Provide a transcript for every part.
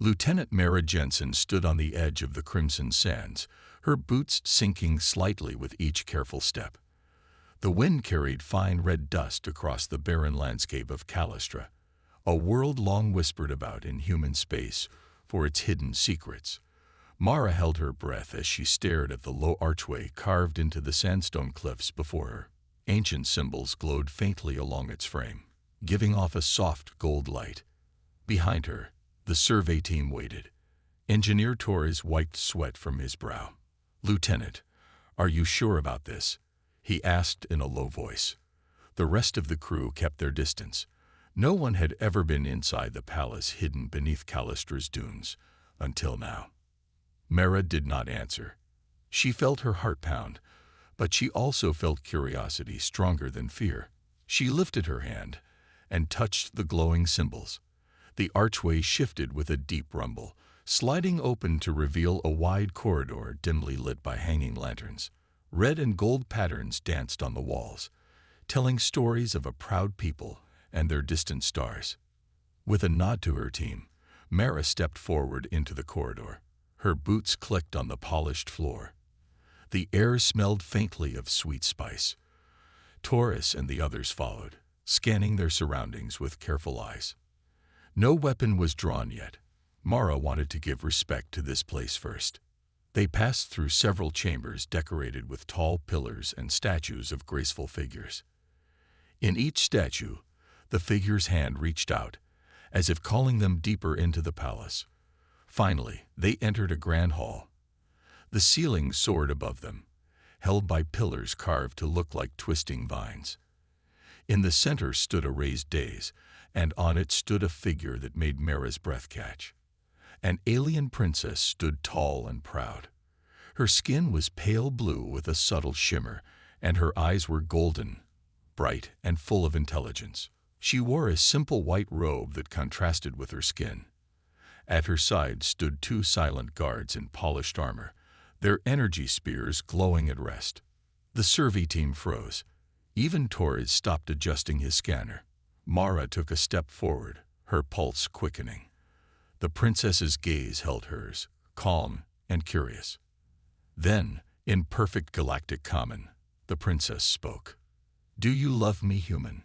Lieutenant Mara Jensen stood on the edge of the crimson sands, her boots sinking slightly with each careful step. The wind carried fine red dust across the barren landscape of Callistra, a world long whispered about in human space for its hidden secrets. Mara held her breath as she stared at the low archway carved into the sandstone cliffs before her. Ancient symbols glowed faintly along its frame, giving off a soft gold light. Behind her, the survey team waited. Engineer Torres wiped sweat from his brow. "Lieutenant, are you sure about this?" he asked in a low voice. The rest of the crew kept their distance. No one had ever been inside the palace hidden beneath Callistra's dunes, until now. Mara did not answer. She felt her heart pound, but she also felt curiosity stronger than fear. She lifted her hand and touched the glowing symbols. The archway shifted with a deep rumble, sliding open to reveal a wide corridor dimly lit by hanging lanterns. Red and gold patterns danced on the walls, telling stories of a proud people and their distant stars. With a nod to her team, Mara stepped forward into the corridor. Her boots clicked on the polished floor. The air smelled faintly of sweet spice. Torres and the others followed, scanning their surroundings with careful eyes. No weapon was drawn yet. Mara wanted to give respect to this place first. They passed through several chambers decorated with tall pillars and statues of graceful figures. In each statue, the figure's hand reached out, as if calling them deeper into the palace. Finally, they entered a grand hall. The ceiling soared above them, held by pillars carved to look like twisting vines. In the center stood a raised dais, and on it stood a figure that made Mara's breath catch. An alien princess stood tall and proud. Her skin was pale blue with a subtle shimmer, and her eyes were golden, bright, and full of intelligence. She wore a simple white robe that contrasted with her skin. At her side stood two silent guards in polished armor, their energy spears glowing at rest. The survey team froze. Even Torres stopped adjusting his scanner. Mara took a step forward, her pulse quickening. The princess's gaze held hers, calm and curious. Then, in perfect galactic common, the princess spoke. "Do you love me, human?"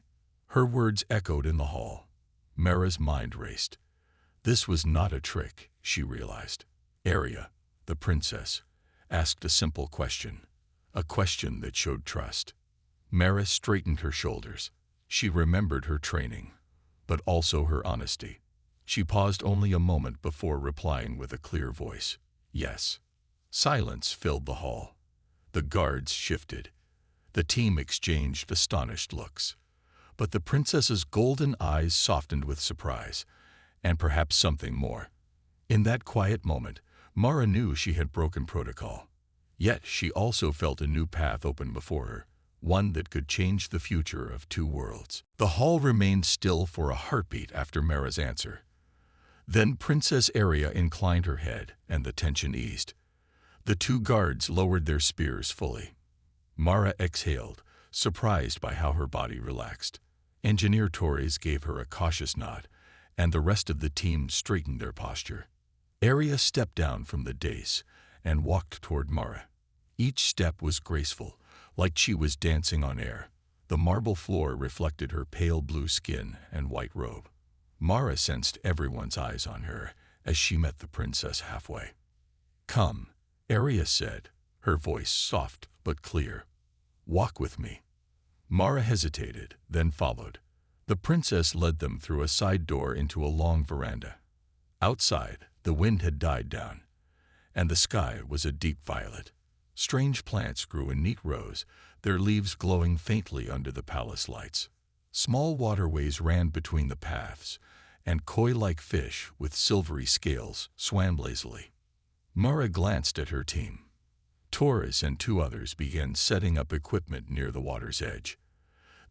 Her words echoed in the hall. Mara's mind raced. This was not a trick, she realized. Arya, the princess, asked a simple question, a question that showed trust. Mara straightened her shoulders. She remembered her training, but also her honesty. She paused only a moment before replying with a clear voice. "Yes." Silence filled the hall. The guards shifted. The team exchanged astonished looks. But the princess's golden eyes softened with surprise, and perhaps something more. In that quiet moment, Mara knew she had broken protocol. Yet she also felt a new path open before her, one that could change the future of two worlds. The hall remained still for a heartbeat after Mara's answer. Then Princess Arya inclined her head, and the tension eased. The two guards lowered their spears fully. Mara exhaled, surprised by how her body relaxed. Engineer Torres gave her a cautious nod, and the rest of the team straightened their posture. Arya stepped down from the dais and walked toward Mara. Each step was graceful, like she was dancing on air. The marble floor reflected her pale blue skin and white robe. Mara sensed everyone's eyes on her as she met the princess halfway. "Come," Arya said, her voice soft but clear. "Walk with me." Mara hesitated, then followed. The princess led them through a side door into a long veranda. Outside, the wind had died down, and the sky was a deep violet. Strange plants grew in neat rows, their leaves glowing faintly under the palace lights. Small waterways ran between the paths, and koi-like fish with silvery scales swam lazily. Mara glanced at her team. Torres and two others began setting up equipment near the water's edge.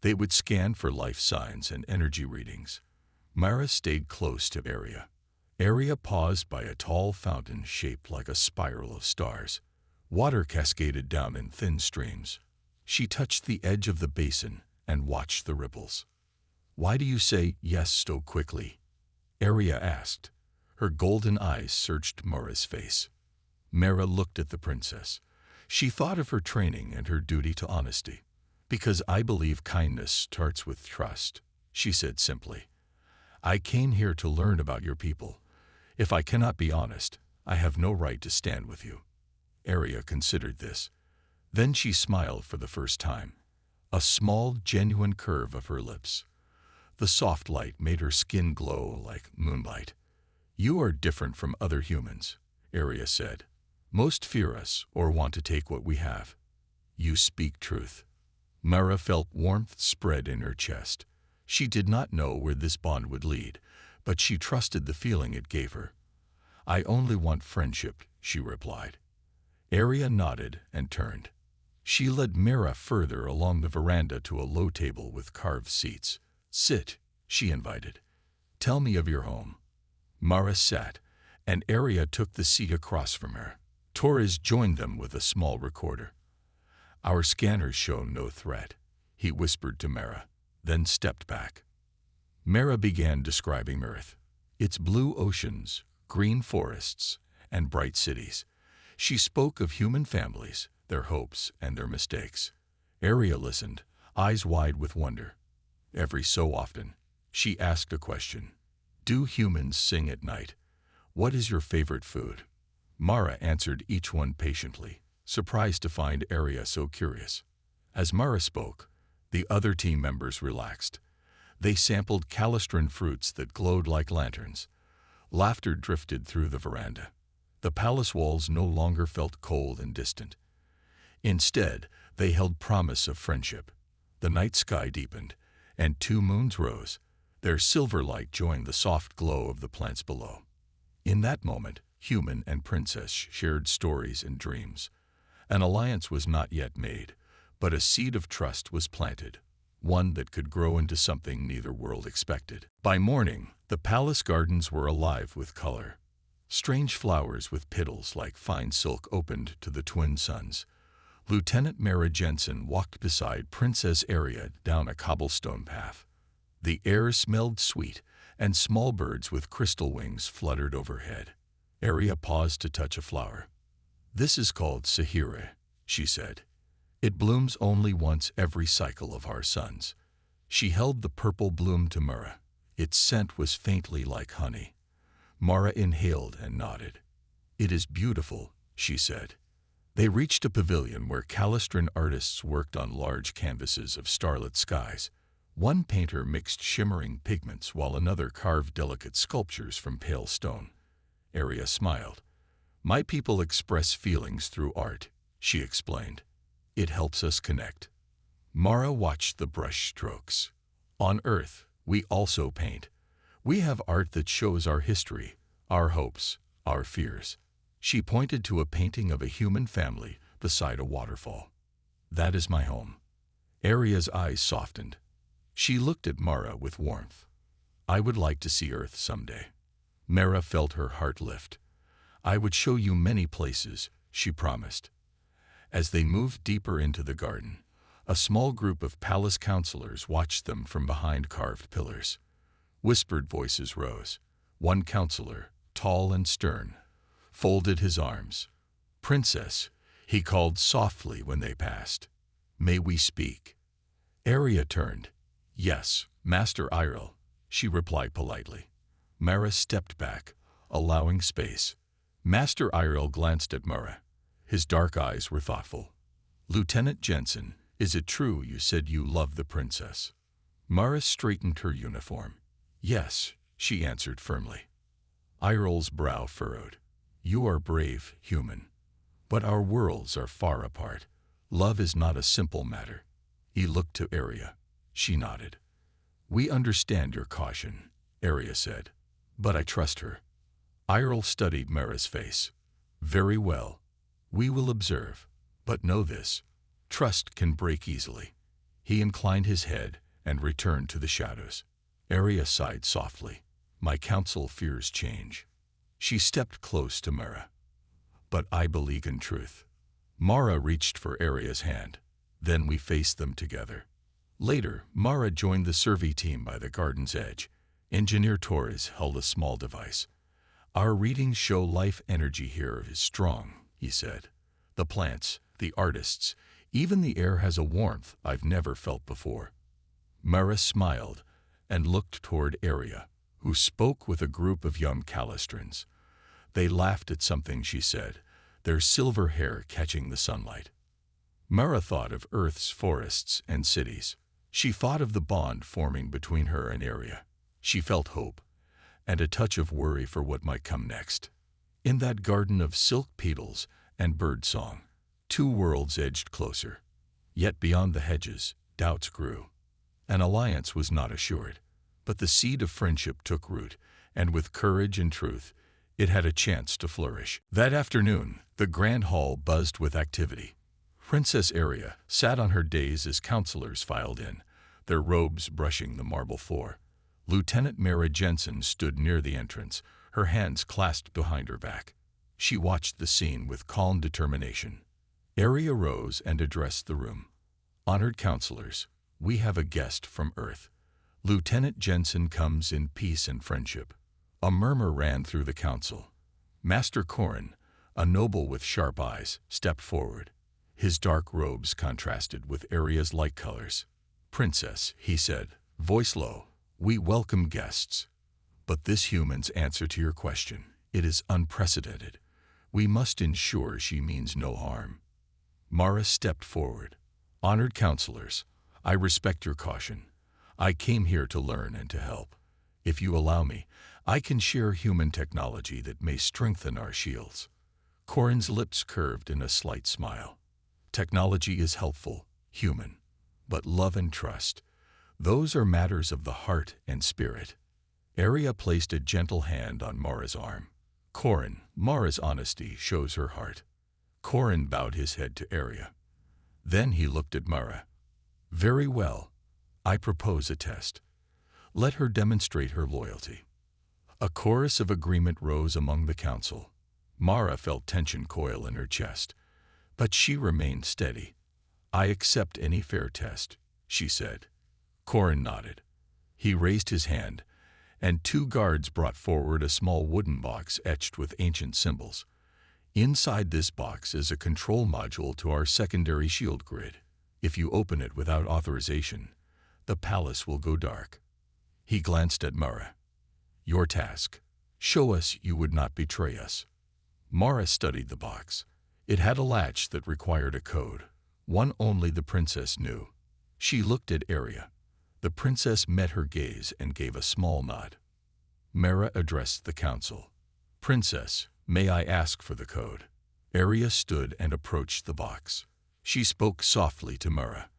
They would scan for life signs and energy readings. Mara stayed close to Arya. Arya paused by a tall fountain shaped like a spiral of stars. Water cascaded down in thin streams. She touched the edge of the basin and watched the ripples. "Why do you say yes so quickly?" Arya asked. Her golden eyes searched Mara's face. Mara looked at the princess. She thought of her training and her duty to honesty. "Because I believe kindness starts with trust," she said simply. "I came here to learn about your people. If I cannot be honest, I have no right to stand with you." Arya considered this. Then she smiled for the first time. A small, genuine curve of her lips. The soft light made her skin glow like moonlight. "You are different from other humans," Arya said. "Most fear us or want to take what we have. You speak truth." Mara felt warmth spread in her chest. She did not know where this bond would lead, but she trusted the feeling it gave her. "I only want friendship," she replied. Arya nodded and turned. She led Mara further along the veranda to a low table with carved seats. "Sit," she invited. "Tell me of your home." Mara sat, and Arya took the seat across from her. Torres joined them with a small recorder. "Our scanners show no threat," he whispered to Mara, then stepped back. Mara began describing Earth, its blue oceans, green forests, and bright cities. She spoke of human families, their hopes and their mistakes. Arya listened, eyes wide with wonder. Every so often, she asked a question. "Do humans sing at night? What is your favorite food?" Mara answered each one patiently, surprised to find Arya so curious. As Mara spoke, the other team members relaxed. They sampled calistran fruits that glowed like lanterns. Laughter drifted through the veranda. The palace walls no longer felt cold and distant. Instead, they held promise of friendship. The night sky deepened, and 2 moons rose. Their silver light joined the soft glow of the plants below. In that moment, human and princess shared stories and dreams. An alliance was not yet made, but a seed of trust was planted, one that could grow into something neither world expected. By morning, the palace gardens were alive with color. Strange flowers with petals like fine silk opened to the twin suns. Lieutenant Mara Jensen walked beside Princess Arya down a cobblestone path. The air smelled sweet, and small birds with crystal wings fluttered overhead. Arya paused to touch a flower. "This is called Sahira," she said. "It blooms only once every cycle of our suns." She held the purple bloom to Mara. Its scent was faintly like honey. Mara inhaled and nodded. "It is beautiful," she said. They reached a pavilion where calistran artists worked on large canvases of starlit skies. One painter mixed shimmering pigments while another carved delicate sculptures from pale stone. Arya smiled. "My people express feelings through art," she explained. "It helps us connect." Mara watched the brush strokes. "On Earth, we also paint. We have art that shows our history, our hopes, our fears." She pointed to a painting of a human family beside a waterfall. "That is my home." Arya's eyes softened. She looked at Mara with warmth. "I would like to see Earth someday." Mara felt her heart lift. "I would show you many places," she promised. As they moved deeper into the garden, a small group of palace counselors watched them from behind carved pillars. Whispered voices rose. One counselor, tall and stern, folded his arms. "Princess," he called softly when they passed. "May we speak?" Arya turned. "Yes, Master Iril," she replied politely. Mara stepped back, allowing space. Master Iril glanced at Mara. His dark eyes were thoughtful. "Lieutenant Jensen, is it true you said you love the princess?" Mara straightened her uniform. "Yes," she answered firmly. Iril's brow furrowed. "You are brave, human. But our worlds are far apart. Love is not a simple matter." He looked to Arya. She nodded. "We understand your caution," Arya said. "But I trust her." Iril studied Mara's face. "Very well. We will observe. But know this. Trust can break easily." He inclined his head and returned to the shadows. Arya sighed softly. "My counsel fears change." She stepped close to Mara. "But I believe in truth." Mara reached for Arya's hand. Then we faced them together. Later, Mara joined the survey team by the garden's edge. Engineer Torres held a small device. Our readings show life energy here is strong, he said. The plants, the artists, even the air has a warmth I've never felt before. Mara smiled and looked toward Arya, who spoke with a group of young Calistrans. They laughed at something she said, their silver hair catching the sunlight. Mara thought of Earth's forests and cities. She thought of the bond forming between her and Arya. She felt hope, and a touch of worry for what might come next. In that garden of silk petals and bird song, two worlds edged closer. Yet beyond the hedges, doubts grew. An alliance was not assured, but the seed of friendship took root, and with courage and truth, it had a chance to flourish. That afternoon, the grand hall buzzed with activity. Princess Arya sat on her dais as counselors filed in, their robes brushing the marble floor. Lieutenant Mara Jensen stood near the entrance, her hands clasped behind her back. She watched the scene with calm determination. Arya rose and addressed the room. Honored counselors, we have a guest from Earth. Lieutenant Jensen comes in peace and friendship. A murmur ran through the council. Master Corrin, a noble with sharp eyes, stepped forward. His dark robes contrasted with Arya's light colors. Princess, he said, voice low, we welcome guests. But this human's answer to your question, it is unprecedented. We must ensure she means no harm. Mara stepped forward. Honored counselors, I respect your caution. I came here to learn and to help. If you allow me, I can share human technology that may strengthen our shields. Corrin's lips curved in a slight smile. Technology is helpful, human, but love and trust, those are matters of the heart and spirit. Arya placed a gentle hand on Mara's arm. Corrin, Mara's honesty shows her heart. Corrin bowed his head to Arya. Then he looked at Mara. Very well. I propose a test. Let her demonstrate her loyalty. A chorus of agreement rose among the council. Mara felt tension coil in her chest, but she remained steady. I accept any fair test, she said. Corrin nodded. He raised his hand, and two guards brought forward a small wooden box etched with ancient symbols. Inside this box is a control module to our secondary shield grid. If you open it without authorization, the palace will go dark. He glanced at Mara. Your task. Show us you would not betray us. Mara studied the box. It had a latch that required a code, one only the princess knew. She looked at Arya. The princess met her gaze and gave a small nod. Mara addressed the council. Princess, may I ask for the code? Arya stood and approached the box. She spoke softly to Mara.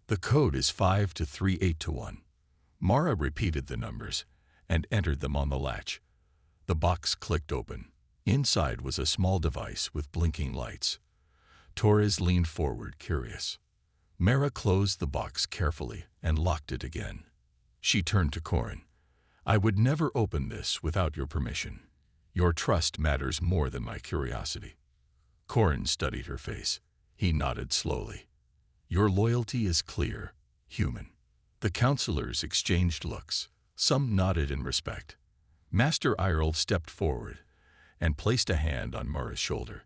The code is 52381. Mara repeated the numbers and entered them on the latch. The box clicked open. Inside was a small device with blinking lights. Torres leaned forward, curious. Mara closed the box carefully and locked it again. She turned to Corrin. I would never open this without your permission. Your trust matters more than my curiosity. Corrin studied her face. He nodded slowly. Your loyalty is clear, human. The counselors exchanged looks. Some nodded in respect. Master Irel stepped forward and placed a hand on Mara's shoulder.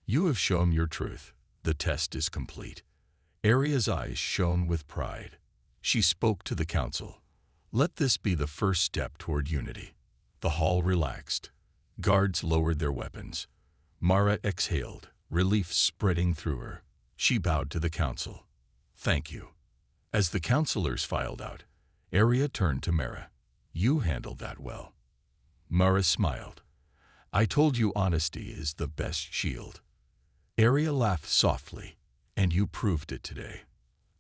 You have shown your truth. The test is complete. Arya's eyes shone with pride. She spoke to the council. Let this be the first step toward unity. The hall relaxed. Guards lowered their weapons. Mara exhaled, relief spreading through her. She bowed to the council. Thank you. As the counselors filed out, Arya turned to Mara. You handled that well. Mara smiled. I told you honesty is the best shield. Arya laughed softly, and you proved it today.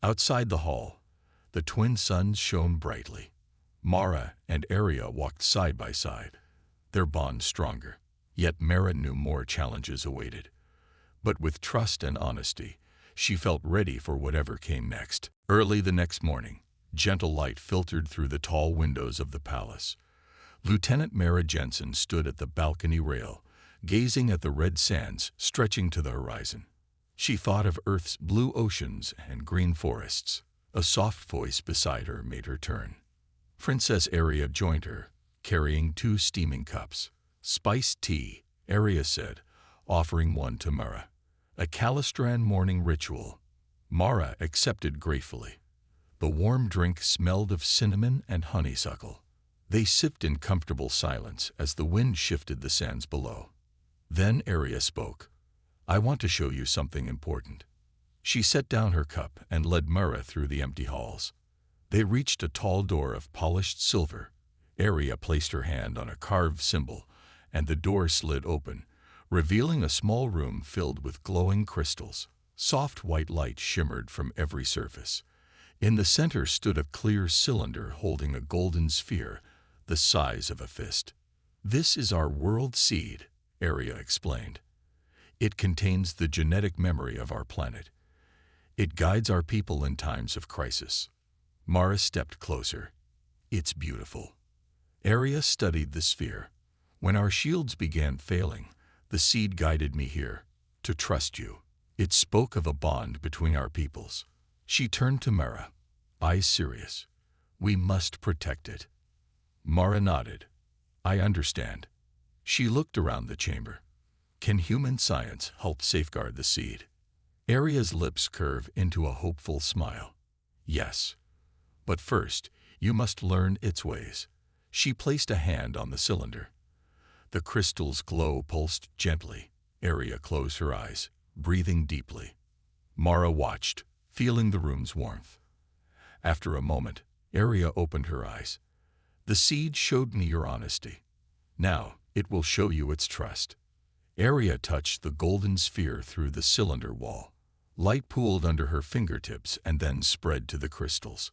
Outside the hall, the twin suns shone brightly. Mara and Arya walked side by side, their bond stronger. Yet Mara knew more challenges awaited. But with trust and honesty, she felt ready for whatever came next. Early the next morning, gentle light filtered through the tall windows of the palace. Lieutenant Mara Jensen stood at the balcony rail, gazing at the red sands stretching to the horizon. She thought of Earth's blue oceans and green forests. A soft voice beside her made her turn. Princess Arya joined her, carrying two steaming cups. Spiced tea, Arya said, offering one to Mara. A Calistran morning ritual. Mara accepted gratefully. The warm drink smelled of cinnamon and honeysuckle. They sipped in comfortable silence as the wind shifted the sands below. Then Arya spoke. I want to show you something important. She set down her cup and led Mara through the empty halls. They reached a tall door of polished silver. Arya placed her hand on a carved symbol, and the door slid open, revealing a small room filled with glowing crystals. Soft white light shimmered from every surface. In the center stood a clear cylinder holding a golden sphere, the size of a fist. This is our world seed, Arya explained. It contains the genetic memory of our planet. It guides our people in times of crisis. Mara stepped closer. It's beautiful. Arya studied the sphere. When our shields began failing, the seed guided me here, to trust you. It spoke of a bond between our peoples. She turned to Mara, eyes serious. We must protect it. Mara nodded. I understand. She looked around the chamber. Can human science help safeguard the seed? Arya's lips curved into a hopeful smile. Yes. But first, you must learn its ways. She placed a hand on the cylinder. The crystal's glow pulsed gently. Arya closed her eyes, breathing deeply. Mara watched, feeling the room's warmth. After a moment, Arya opened her eyes. The seed showed me your honesty. Now, it will show you its trust. Arya touched the golden sphere through the cylinder wall. Light pooled under her fingertips and then spread to the crystals.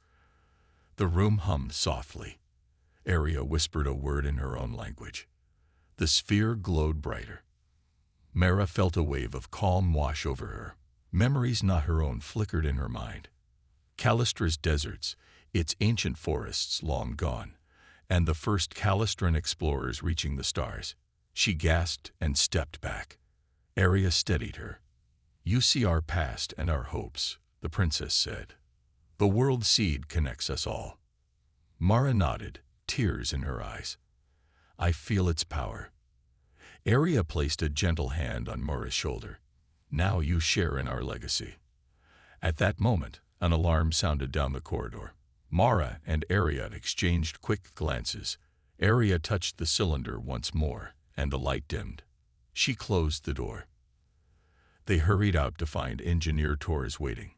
The room hummed softly. Arya whispered a word in her own language. The sphere glowed brighter. Mara felt a wave of calm wash over her. Memories not her own flickered in her mind. Calistra's deserts, its ancient forests long gone, and the first Calistran explorers reaching the stars. She gasped and stepped back. Arya steadied her. You see our past and our hopes, the princess said. The world seed connects us all. Mara nodded, tears in her eyes. I feel its power. Arya placed a gentle hand on Mara's shoulder. Now you share in our legacy. At that moment, an alarm sounded down the corridor. Mara and Arya exchanged quick glances. Arya touched the cylinder once more, and the light dimmed. She closed the door. They hurried out to find Engineer Torres waiting.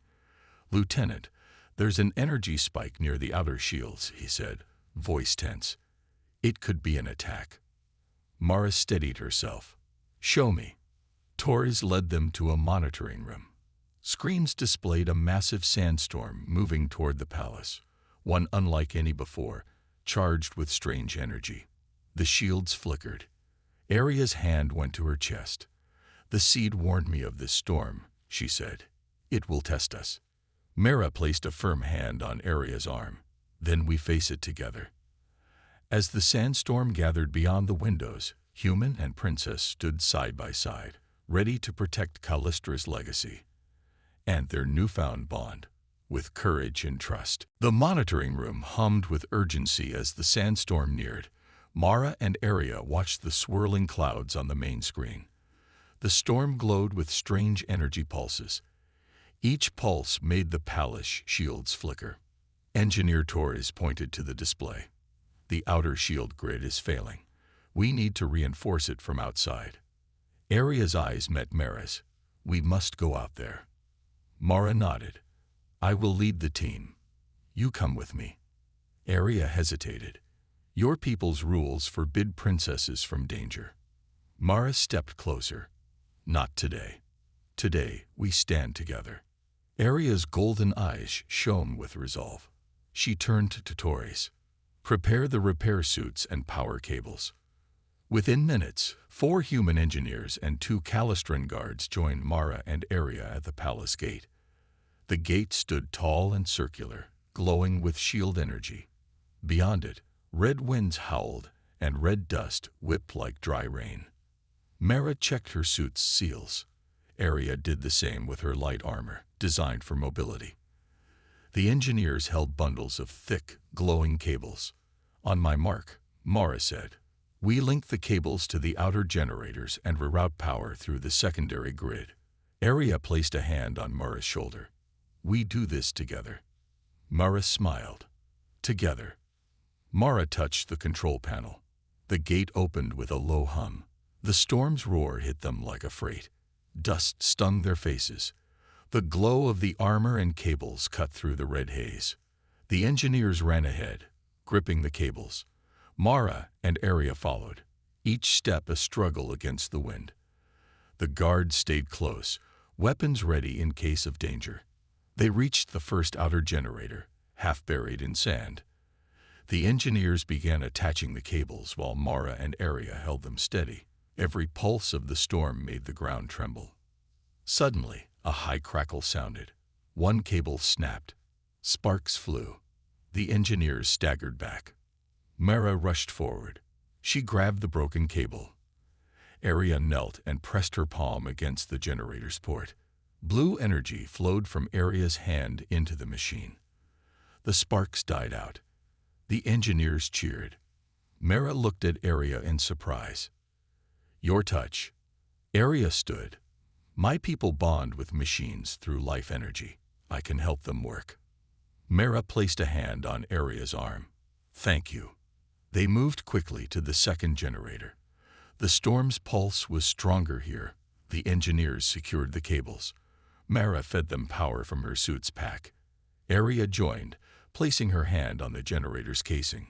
Lieutenant, there's an energy spike near the outer shields, he said, voice tense. It could be an attack. Mara steadied herself. Show me. Torres led them to a monitoring room. Screens displayed a massive sandstorm moving toward the palace, one unlike any before, charged with strange energy. The shields flickered. Arya's hand went to her chest. The seed warned me of this storm, she said. It will test us. Mara placed a firm hand on Arya's arm. Then we face it together. As the sandstorm gathered beyond the windows, human and princess stood side by side, ready to protect Callistra's legacy and their newfound bond, with courage and trust. The monitoring room hummed with urgency as the sandstorm neared. Mara and Arya watched the swirling clouds on the main screen. The storm glowed with strange energy pulses. Each pulse made the palace shields flicker. Engineer Torres pointed to the display. The outer shield grid is failing. We need to reinforce it from outside. Arya's eyes met Mara's. We must go out there. Mara nodded. I will lead the team. You come with me. Arya hesitated. Your people's rules forbid princesses from danger. Mara stepped closer. Not today. Today, we stand together. Arya's golden eyes shone with resolve. She turned to Torres. Prepare the repair suits and power cables. Within minutes, 4 human engineers and 2 Calistran guards joined Mara and Arya at the palace gate. The gate stood tall and circular, glowing with shield energy. Beyond it, red winds howled and red dust whipped like dry rain. Mara checked her suit's seals. Arya did the same with her light armor, designed for mobility. The engineers held bundles of thick, glowing cables. On my mark, Mara said. We link the cables to the outer generators and reroute power through the secondary grid. Arya placed a hand on Mara's shoulder. We do this together. Mara smiled. Together. Mara touched the control panel. The gate opened with a low hum. The storm's roar hit them like a freight. Dust stung their faces. The glow of the armor and cables cut through the red haze. The engineers ran ahead, gripping the cables. Mara and Arya followed, each step a struggle against the wind. The guards stayed close, weapons ready in case of danger. They reached the first outer generator, half buried in sand. The engineers began attaching the cables while Mara and Arya held them steady. Every pulse of the storm made the ground tremble. Suddenly, a high crackle sounded. One cable snapped. Sparks flew. The engineers staggered back. Mara rushed forward. She grabbed the broken cable. Arya knelt and pressed her palm against the generator's port. Blue energy flowed from Arya's hand into the machine. The sparks died out. The engineers cheered. Mara looked at Arya in surprise. Your touch. Arya stood. My people bond with machines through life energy. I can help them work. Mara placed a hand on Arya's arm. Thank you. They moved quickly to the second generator. The storm's pulse was stronger here. The engineers secured the cables. Mara fed them power from her suit's pack. Arya joined, placing her hand on the generator's casing.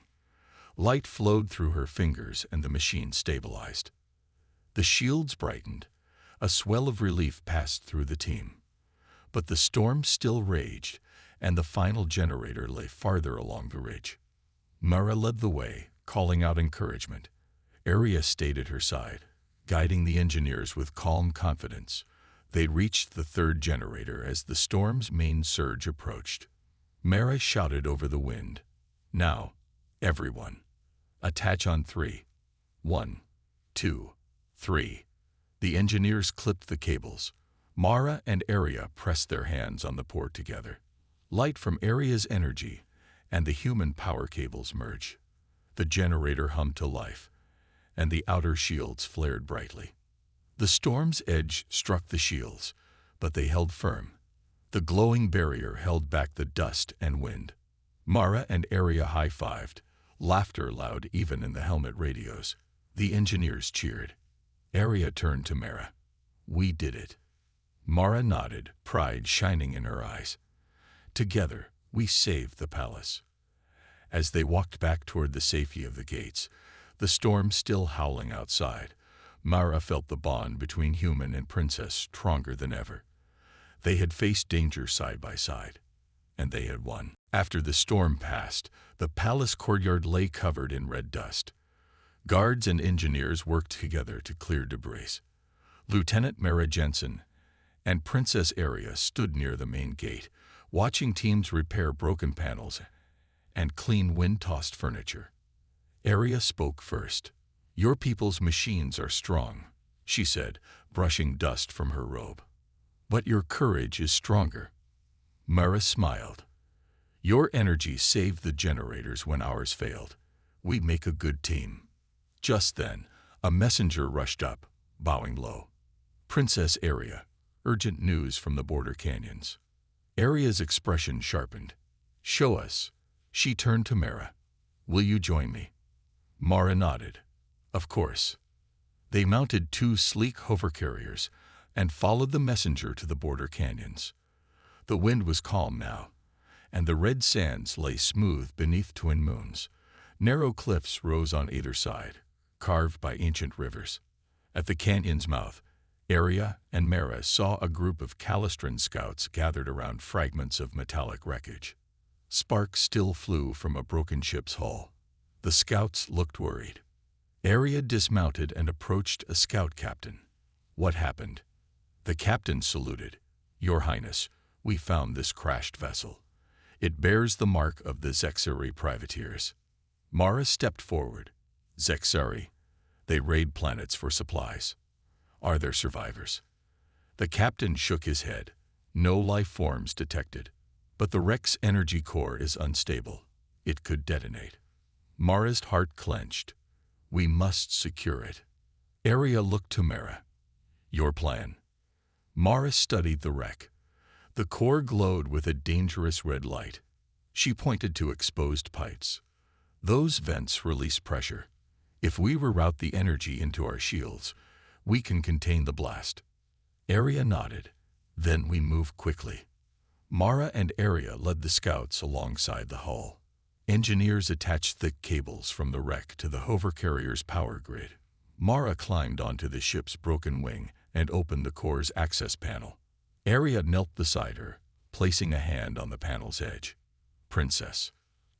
Light flowed through her fingers and the machine stabilized. The shields brightened. A swell of relief passed through the team. But the storm still raged, and the final generator lay farther along the ridge. Mara led the way, calling out encouragement. Arya stayed at her side, guiding the engineers with calm confidence. They reached the third generator as the storm's main surge approached. Mara shouted over the wind. Now, everyone. Attach on 3. 1, 2, 3. The engineers clipped the cables. Mara and Arya pressed their hands on the port together. Light from Arya's energy and the human power cables merged. The generator hummed to life, and the outer shields flared brightly. The storm's edge struck the shields, but they held firm. The glowing barrier held back the dust and wind. Mara and Arya high-fived, laughter loud even in the helmet radios. The engineers cheered. Arya turned to Mara. We did it. Mara nodded, pride shining in her eyes. Together, we saved the palace. As they walked back toward the safety of the gates, the storm still howling outside, Mara felt the bond between human and princess stronger than ever. They had faced danger side by side, and they had won. After the storm passed, the palace courtyard lay covered in red dust. Guards and engineers worked together to clear debris. Lieutenant Mara Jensen and Princess Arya stood near the main gate, watching teams repair broken panels and clean wind-tossed furniture. Arya spoke first. Your people's machines are strong, she said, brushing dust from her robe. But your courage is stronger. Mara smiled. Your energy saved the generators when ours failed. We make a good team. Just then, a messenger rushed up, bowing low. Princess Arya, urgent news from the border canyons. Arya's expression sharpened. Show us. She turned to Mara. Will you join me? Mara nodded. Of course. They mounted 2 sleek hover carriers and followed the messenger to the border canyons. The wind was calm now, and the red sands lay smooth beneath twin moons. Narrow cliffs rose on either side, carved by ancient rivers. At the canyon's mouth, Arya and Mara saw a group of Calistran scouts gathered around fragments of metallic wreckage. Sparks still flew from a broken ship's hull. The scouts looked worried. Arya dismounted and approached a scout captain. What happened? The captain saluted. Your Highness, we found this crashed vessel. It bears the mark of the Zexari privateers. Mara stepped forward. Zexari. They raid planets for supplies. Are there survivors? The captain shook his head. No life forms detected. But the wreck's energy core is unstable. It could detonate. Mara's heart clenched. We must secure it. Arya looked to Mara. Your plan. Mara studied the wreck. The core glowed with a dangerous red light. She pointed to exposed pipes. Those vents release pressure. If we reroute the energy into our shields, we can contain the blast. Arya nodded. Then we move quickly. Mara and Arya led the scouts alongside the hull. Engineers attached thick cables from the wreck to the hover carrier's power grid. Mara climbed onto the ship's broken wing and opened the core's access panel. Arya knelt beside her, placing a hand on the panel's edge. Princess.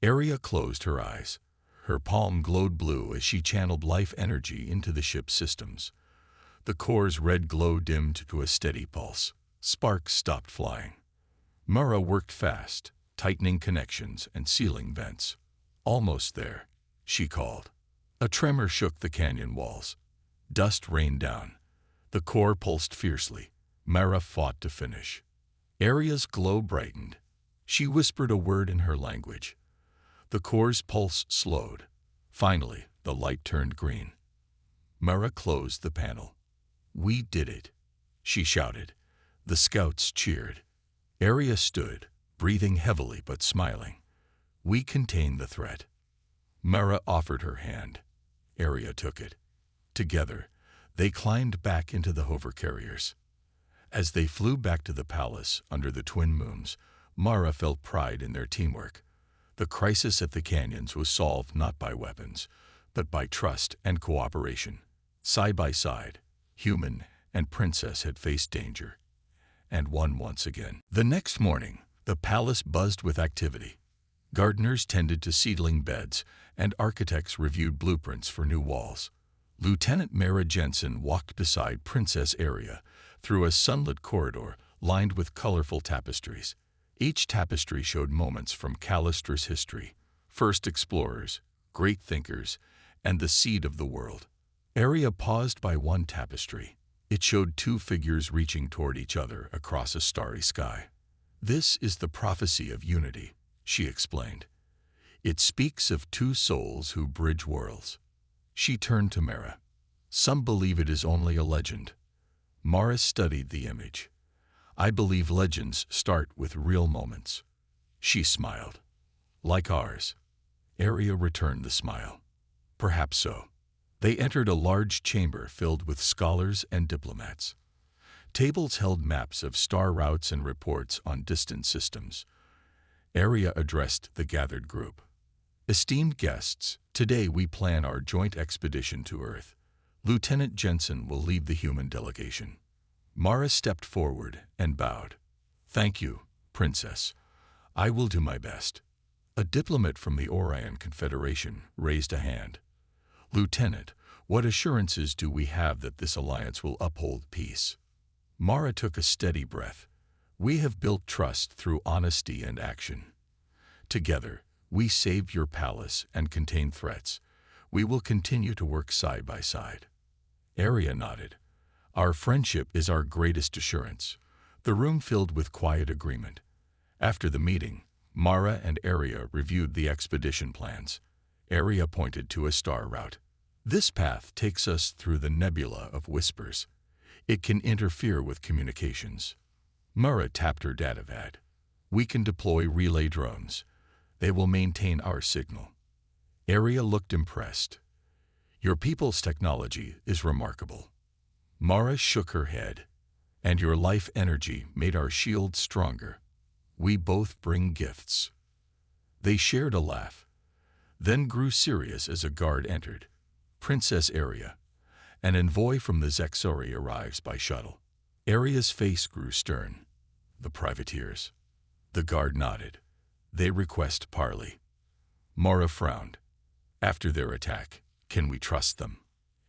Arya closed her eyes. Her palm glowed blue as she channeled life energy into the ship's systems. The core's red glow dimmed to a steady pulse. Sparks stopped flying. Mara worked fast, tightening connections and sealing vents. Almost there, she called. A tremor shook the canyon walls. Dust rained down. The core pulsed fiercely. Mara fought to finish. Arya's glow brightened. She whispered a word in her language. The core's pulse slowed. Finally, the light turned green. Mara closed the panel. We did it, she shouted. The scouts cheered. Arya stood, breathing heavily but smiling. We contained the threat. Mara offered her hand. Arya took it. Together, they climbed back into the hover carriers. As they flew back to the palace under the twin moons, Mara felt pride in their teamwork. The crisis at the canyons was solved not by weapons, but by trust and cooperation. Side by side, human and princess had faced danger, and won once again. The next morning, the palace buzzed with activity. Gardeners tended to seedling beds, and architects reviewed blueprints for new walls. Lieutenant Mara Jensen walked beside Princess Arya through a sunlit corridor lined with colorful tapestries. Each tapestry showed moments from Callistra's history, first explorers, great thinkers, and the seed of the world. Arya paused by one tapestry. It showed two figures reaching toward each other across a starry sky. This is the prophecy of unity, she explained. It speaks of two souls who bridge worlds. She turned to Mara. Some believe it is only a legend. Mara studied the image. I believe legends start with real moments. She smiled. Like ours. Arya returned the smile. Perhaps so. They entered a large chamber filled with scholars and diplomats. Tables held maps of star routes and reports on distant systems. Arya addressed the gathered group. Esteemed guests, today we plan our joint expedition to Earth. Lieutenant Jensen will lead the human delegation. Mara stepped forward and bowed. Thank you, Princess. I will do my best. A diplomat from the Orion Confederation raised a hand. Lieutenant, what assurances do we have that this alliance will uphold peace? Mara took a steady breath. We have built trust through honesty and action. Together, we saved your palace and contained threats. We will continue to work side by side. Arya nodded. Our friendship is our greatest assurance. The room filled with quiet agreement. After the meeting, Mara and Arya reviewed the expedition plans. Arya pointed to a star route. This path takes us through the nebula of whispers. It can interfere with communications. Mara tapped her datavad. We can deploy relay drones. They will maintain our signal. Arya looked impressed. Your people's technology is remarkable. Mara shook her head. And your life energy made our shield stronger. We both bring gifts. They shared a laugh, then grew serious as a guard entered. Princess Arya. An envoy from the Zexori arrives by shuttle. Arya's face grew stern. The privateers. The guard nodded. They request parley. Mara frowned. After their attack, can we trust them?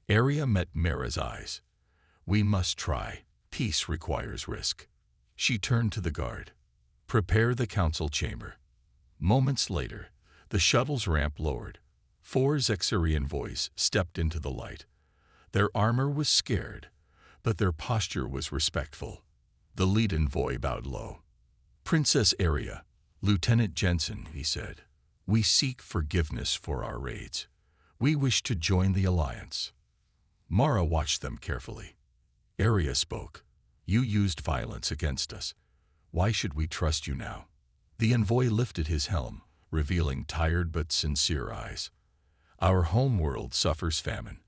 Arya met Mara's eyes. We must try. Peace requires risk. She turned to the guard. Prepare the council chamber. Moments later, the shuttle's ramp lowered. 4 Zexori envoys stepped into the light. Their armor was scared, but their posture was respectful. The lead envoy bowed low. Princess Arya, Lieutenant Jensen, he said, we seek forgiveness for our raids. We wish to join the alliance. Mara watched them carefully. Arya spoke. You used violence against us. Why should we trust you now? The envoy lifted his helm, revealing tired but sincere eyes. Our homeworld suffers famine.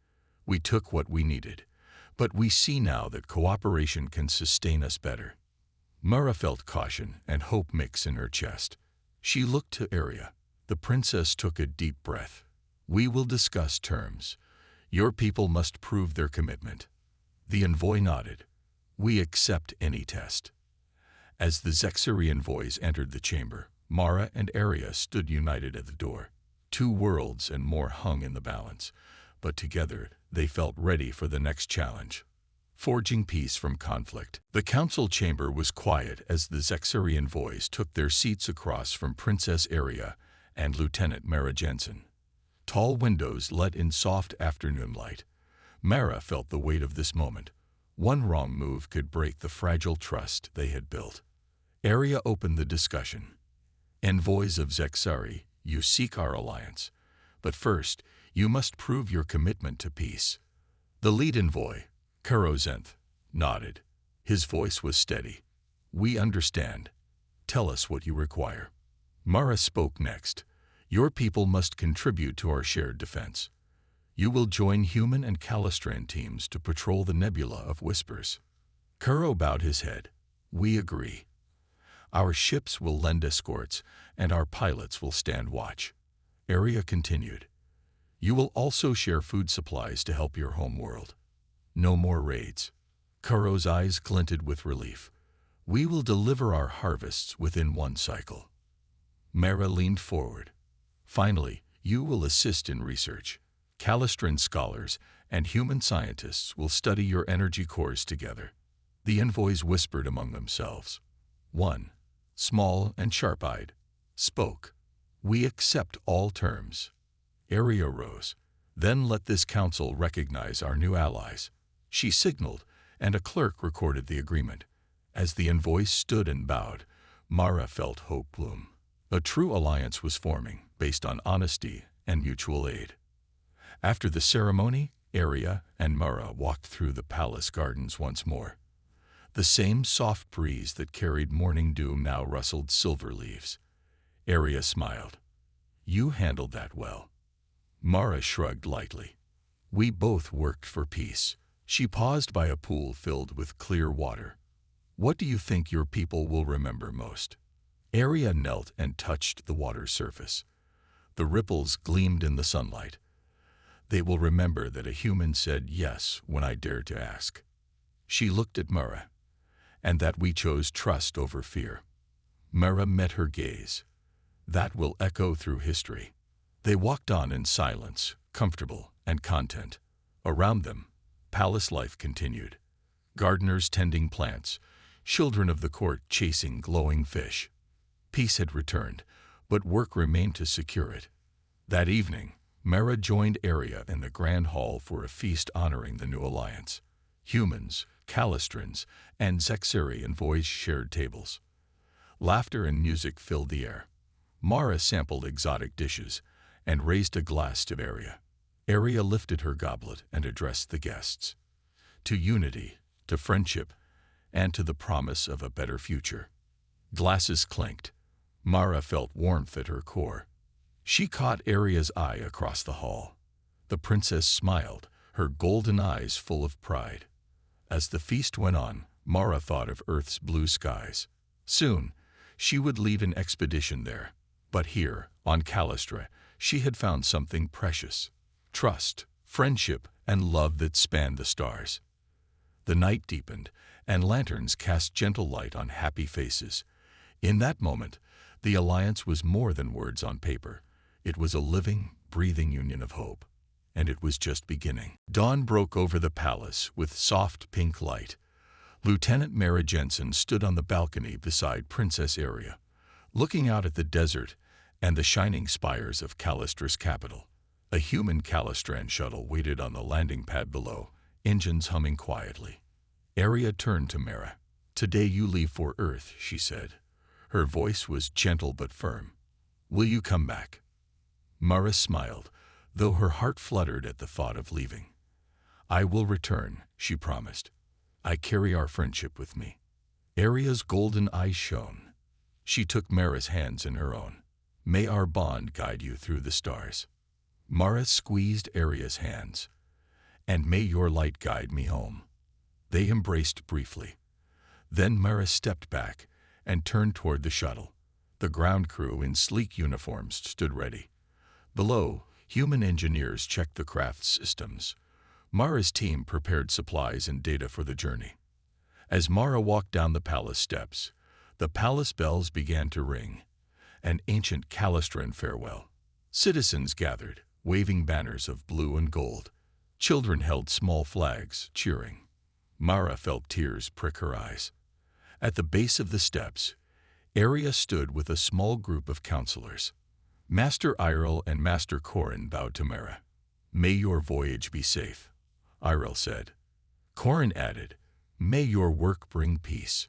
We took what we needed, but we see now that cooperation can sustain us better. Mara felt caution and hope mix in her chest. She looked to Arya. The princess took a deep breath. We will discuss terms. Your people must prove their commitment. The envoy nodded. We accept any test. As the Zexari envoys entered the chamber, Mara and Arya stood united at the door. 2 worlds and more hung in the balance, but together they felt ready for the next challenge. Forging peace from conflict. The council chamber was quiet as the Zexari envoys took their seats across from Princess Arya and Lieutenant Mara Jensen. Tall windows let in soft afternoon light. Mara felt the weight of this moment. One wrong move could break the fragile trust they had built. Arya opened the discussion. Envoys of Zexari, you seek our alliance. But first, you must prove your commitment to peace. The lead envoy, Karozenth, nodded. His voice was steady. We understand. Tell us what you require. Mara spoke next. Your people must contribute to our shared defense. You will join human and Calistran teams to patrol the nebula of whispers. Kuro bowed his head. We agree. Our ships will lend escorts, and our pilots will stand watch. Arya continued. You will also share food supplies to help your homeworld. No more raids. Kuro's eyes glinted with relief. We will deliver our harvests within 1 cycle. Mara leaned forward. Finally, you will assist in research. Calistran scholars and human scientists will study your energy cores together. The envoys whispered among themselves. One, small and sharp-eyed, spoke. We accept all terms. Arya rose. Then let this council recognize our new allies. She signaled, and a clerk recorded the agreement. As the envoys stood and bowed, Mara felt hope bloom. A true alliance was forming, based on honesty and mutual aid. After the ceremony, Arya and Mara walked through the palace gardens once more. The same soft breeze that carried morning dew now rustled silver leaves. Arya smiled. You handled that well. Mara shrugged lightly. We both worked for peace. She paused by a pool filled with clear water. What do you think your people will remember most? Arya knelt and touched the water's surface. The ripples gleamed in the sunlight. They will remember that a human said yes when I dared to ask. She looked at Mara, and that we chose trust over fear. Mara met her gaze. That will echo through history. They walked on in silence, comfortable and content. Around them, palace life continued. Gardeners tending plants, children of the court chasing glowing fish. Peace had returned, but work remained to secure it. That evening, Mara joined Arya in the grand hall for a feast honoring the new alliance. Humans, Calistrans, and Zexari envoys shared tables. Laughter and music filled the air. Mara sampled exotic dishes and raised a glass to Arya. Arya lifted her goblet and addressed the guests. To unity, to friendship, and to the promise of a better future. Glasses clinked. Mara felt warmth at her core. She caught Arya's eye across the hall. The princess smiled, her golden eyes full of pride. As the feast went on, Mara thought of Earth's blue skies. Soon, she would lead an expedition there. But here, on Callistra, she had found something precious. Trust, friendship, and love that spanned the stars. The night deepened, and lanterns cast gentle light on happy faces. In that moment, the alliance was more than words on paper. It was a living, breathing union of hope. And it was just beginning. Dawn broke over the palace with soft pink light. Lieutenant Mara Jensen stood on the balcony beside Princess Arya, looking out at the desert and the shining spires of Callistra's capital. A human Calistran shuttle waited on the landing pad below, engines humming quietly. Arya turned to Mara. Today you leave for Earth, she said. Her voice was gentle but firm. Will you come back? Mara smiled, though her heart fluttered at the thought of leaving. "I will return," she promised. "I carry our friendship with me." Aria's golden eyes shone. She took Mara's hands in her own. "May our bond guide you through the stars." Mara squeezed Aria's hands. "And may your light guide me home." They embraced briefly. Then Mara stepped back and turned toward the shuttle. The ground crew in sleek uniforms stood ready. Below, human engineers checked the craft's systems. Mara's team prepared supplies and data for the journey. As Mara walked down the palace steps, the palace bells began to ring, an ancient Calistran farewell. Citizens gathered, waving banners of blue and gold. Children held small flags, cheering. Mara felt tears prick her eyes. At the base of the steps, Aria stood with a small group of counselors. Master Irel and Master Corin bowed to Mara. "May your voyage be safe," Irel said. Corin added, "May your work bring peace."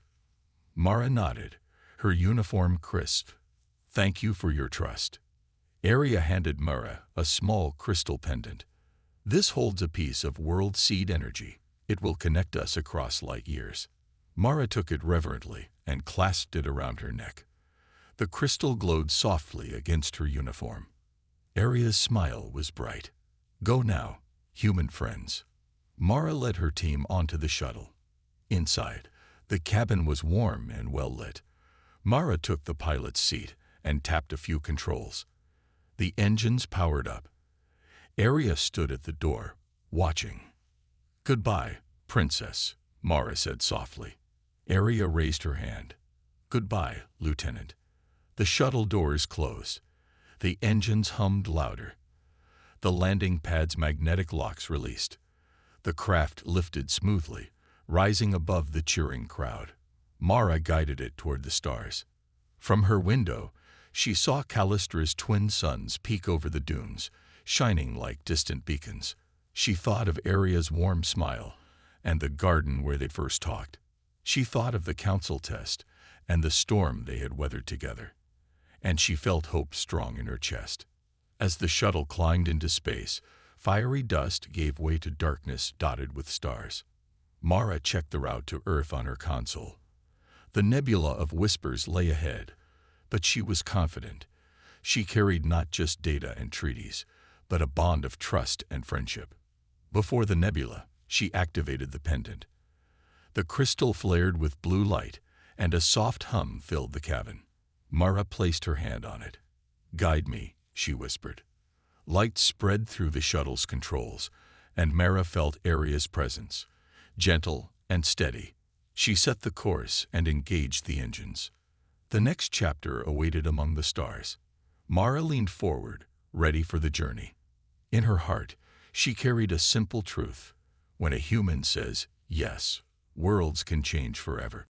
Mara nodded, her uniform crisp. "Thank you for your trust." Aria handed Mara a small crystal pendant. "This holds a piece of world seed energy. It will connect us across light years." Mara took it reverently and clasped it around her neck. The crystal glowed softly against her uniform. Aria's smile was bright. "Go now, human friends." Mara led her team onto the shuttle. Inside, the cabin was warm and well lit. Mara took the pilot's seat and tapped a few controls. The engines powered up. Aria stood at the door, watching. "Goodbye, Princess," Mara said softly. Aria raised her hand. "Goodbye, Lieutenant." The shuttle doors closed. The engines hummed louder. The landing pad's magnetic locks released. The craft lifted smoothly, rising above the cheering crowd. Mara guided it toward the stars. From her window, she saw Callistra's twin suns peek over the dunes, shining like distant beacons. She thought of Aria's warm smile and the garden where they first talked. She thought of the council test and the storm they had weathered together. And she felt hope strong in her chest. As the shuttle climbed into space, fiery dust gave way to darkness dotted with stars. Mara checked the route to Earth on her console. The nebula of whispers lay ahead, but she was confident. She carried not just data and treaties, but a bond of trust and friendship. Before the nebula, she activated the pendant. The crystal flared with blue light, and a soft hum filled the cabin. Mara placed her hand on it. "Guide me," she whispered. Light spread through the shuttle's controls, and Mara felt Aria's presence. Gentle and steady, she set the course and engaged the engines. The next chapter awaited among the stars. Mara leaned forward, ready for the journey. In her heart, she carried a simple truth. When a human says, "Yes," worlds can change forever.